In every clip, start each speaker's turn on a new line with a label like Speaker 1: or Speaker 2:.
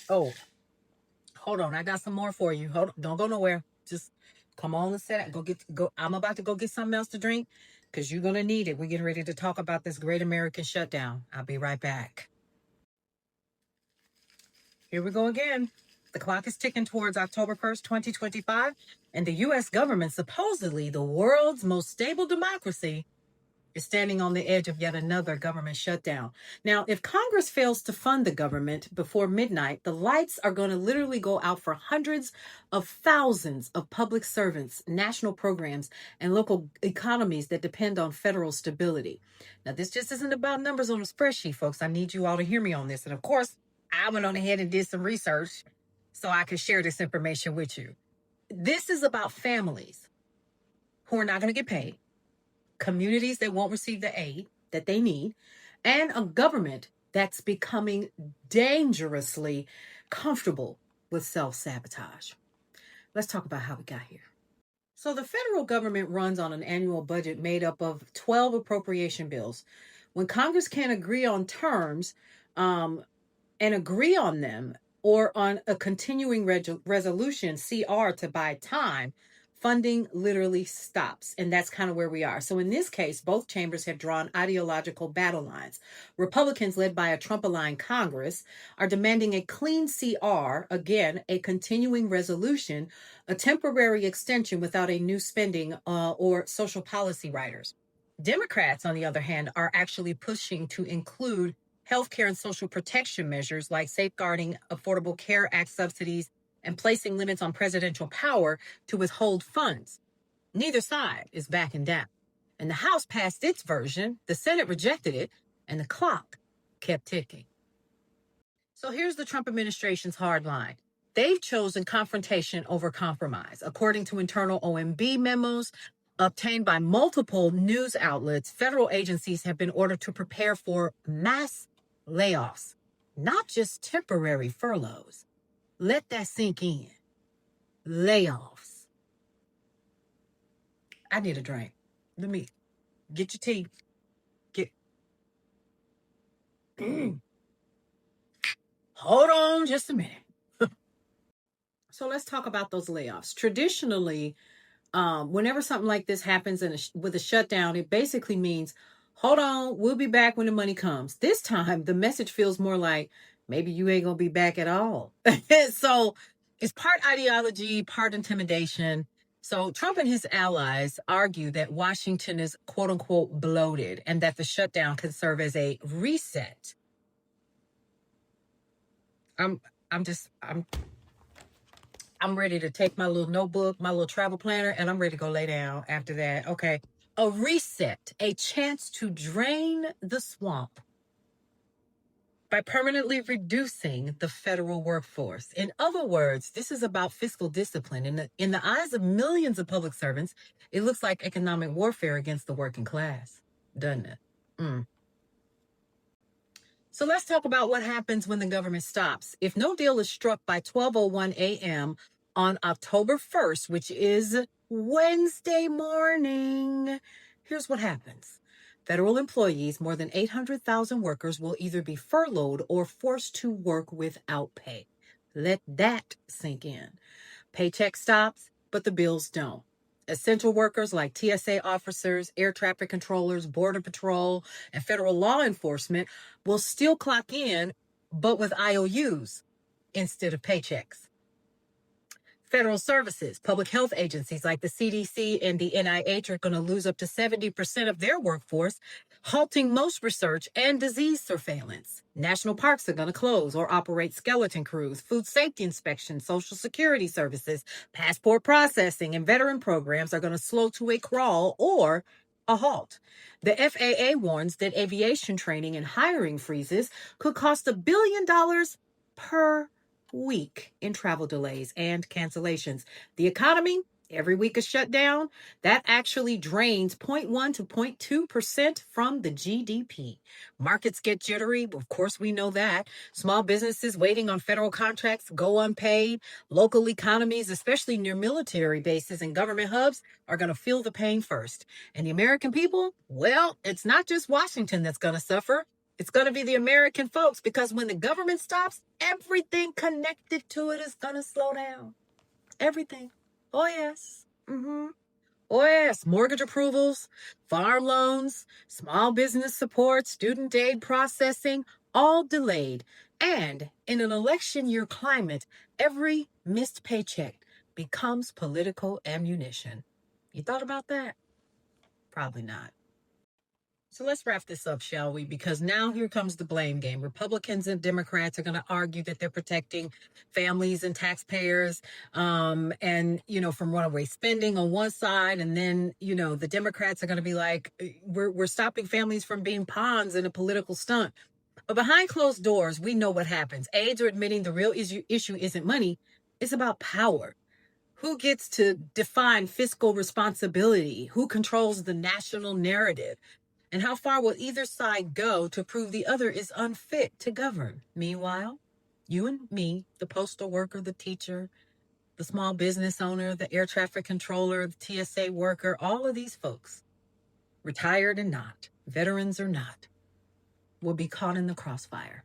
Speaker 1: Oh, hold on. I got some more for you. Hold on. Don't go nowhere. Just come on and sit. Go. I'm about to go get something else to drink because you're gonna need it. We're getting ready to talk about this great American shutdown. I'll be right back. Here we go again. The clock is ticking towards October 1st, 2025, and the U.S. government, supposedly the world's most stable democracy, is standing on the edge of yet another government shutdown. Now, if Congress fails to fund the government before midnight, the lights are going to literally go out for hundreds of thousands of public servants, national programs, and local economies that depend on federal stability. Now, this just isn't about numbers on a spreadsheet, folks. I need you all to hear me on this. And of course, I went on ahead and did some research so I could share this information with you. This is about families who are not going to get paid, communities that won't receive the aid that they need, and a government that's becoming dangerously comfortable with self-sabotage. Let's talk about how we got here. So the federal government runs on an annual budget made up of 12 appropriation bills. When Congress can't agree on terms and agree on them, or on a continuing resolution, CR, to buy time, funding literally stops. And that's kind of where we are. So in this case, both chambers have drawn ideological battle lines. Republicans, led by a Trump-aligned Congress, are demanding a clean CR, again, a continuing resolution, a temporary extension without a new spending or social policy riders. Democrats, on the other hand, are actually pushing to include healthcare and social protection measures like safeguarding Affordable Care Act subsidies and placing limits on presidential power to withhold funds. Neither side is backing down. And the House passed its version, the Senate rejected it, and the clock kept ticking. So here's the Trump administration's hard line. They've chosen confrontation over compromise. According to internal OMB memos obtained by multiple news outlets, federal agencies have been ordered to prepare for mass layoffs, not just temporary furloughs. Let that sink in. Layoffs. I need a drink. Let me get your tea. Hold on just a minute. So let's talk about those layoffs. Traditionally, whenever something like this happens with a shutdown, it basically means, hold on, we'll be back when the money comes. This time, the message feels more like, maybe you ain't going to be back at all. So it's part ideology, part intimidation. So Trump and his allies argue that Washington is, quote unquote, bloated and that the shutdown can serve as a reset. I'm ready to take my little notebook, my little travel planner, and I'm ready to go lay down after that. Okay. A reset, a chance to drain the swamp by permanently reducing the federal workforce. In other words, this is about fiscal discipline. In the eyes of millions of public servants, it looks like economic warfare against the working class, doesn't it? So let's talk about what happens when the government stops. If no deal is struck by 12:01 a.m. on October 1st, which is Wednesday morning, here's what happens. Federal employees, more than 800,000 workers, will either be furloughed or forced to work without pay. Let that sink in. Paycheck stops, but the bills don't. Essential workers like TSA officers, air traffic controllers, border patrol, and federal law enforcement will still clock in, but with IOUs instead of paychecks. Federal services, public health agencies like the CDC and the NIH are going to lose up to 70% of their workforce, halting most research and disease surveillance. National parks are going to close or operate skeleton crews. Food safety inspections, Social Security services, passport processing, and veteran programs are going to slow to a crawl or a halt. The FAA warns that aviation training and hiring freezes could cost $1 billion per week in travel delays and cancellations. The economy, every week is shut down. That actually drains 0.1 to 0.2% from the GDP. Markets get jittery. Of course, we know that. Small businesses waiting on federal contracts go unpaid. Local economies, especially near military bases and government hubs, are going to feel the pain first. And the American people, well, it's not just Washington that's going to suffer. It's going to be the American folks, because when the government stops, everything connected to it is going to slow down. Everything. Oh, yes. Oh, yes. Mortgage approvals, farm loans, small business support, student aid processing, all delayed. And in an election year climate, every missed paycheck becomes political ammunition. You thought about that? Probably not. So let's wrap this up, shall we? Because now here comes the blame game. Republicans and Democrats are going to argue that they're protecting families and taxpayers, and, from runaway spending on one side. And then, the Democrats are going to be like, we're stopping families from being pawns in a political stunt. But behind closed doors, we know what happens. Aides are admitting the real issue isn't money. It's about power. Who gets to define fiscal responsibility? Who controls the national narrative? And how far will either side go to prove the other is unfit to govern? Meanwhile, you and me, the postal worker, the teacher, the small business owner, the air traffic controller, the TSA worker, all of these folks, retired and not, veterans or not, will be caught in the crossfire.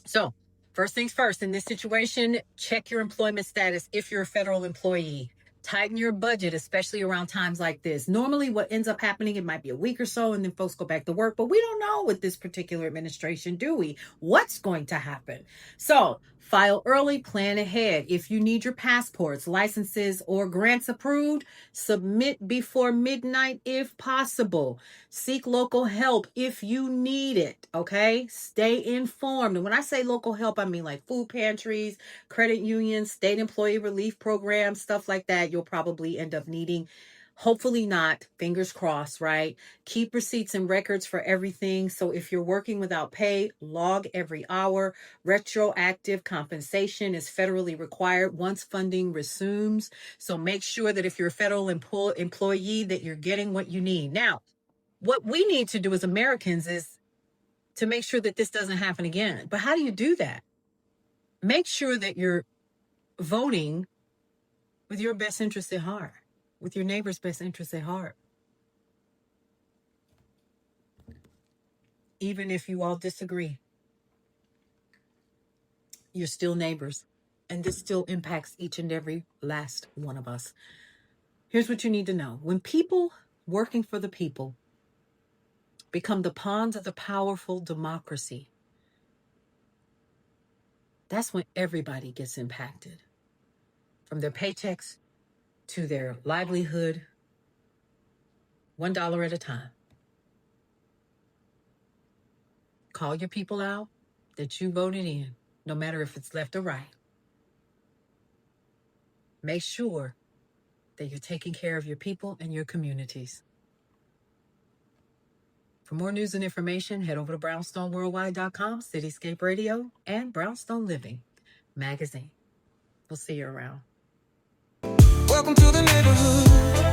Speaker 1: So, first things first, in this situation, check your employment status if you're a federal employee. Tighten your budget, especially around times like this. Normally, what ends up happening, it might be a week or so, and then folks go back to work. But we don't know with this particular administration, do we? What's going to happen? So, file early, plan ahead. If you need your passports, licenses, or grants approved, submit before midnight if possible. Seek local help if you need it, okay? Stay informed. And when I say local help, I mean like food pantries, credit unions, state employee relief programs, stuff like that you'll probably end up needing. Hopefully not. Fingers crossed, right? Keep receipts and records for everything. So if you're working without pay, log every hour. Retroactive compensation is federally required once funding resumes. So make sure that if you're a federal employee that you're getting what you need. Now, what we need to do as Americans is to make sure that this doesn't happen again. But how do you do that? Make sure that you're voting with your best interest at heart, with your neighbor's best interest at heart. Even if you all disagree, you're still neighbors, and this still impacts each and every last one of us. Here's what you need to know. When people working for the people become the pawns of the powerful democracy, that's when everybody gets impacted. From their paychecks to their livelihood, $1 at a time. Call your people out that you voted in, no matter if it's left or right. Make sure that you're taking care of your people and your communities. For more news and information, head over to brownstoneworldwide.com, Cityscape Radio, and Brownstone Living magazine. We'll see you around.
Speaker 2: Welcome to the neighborhood.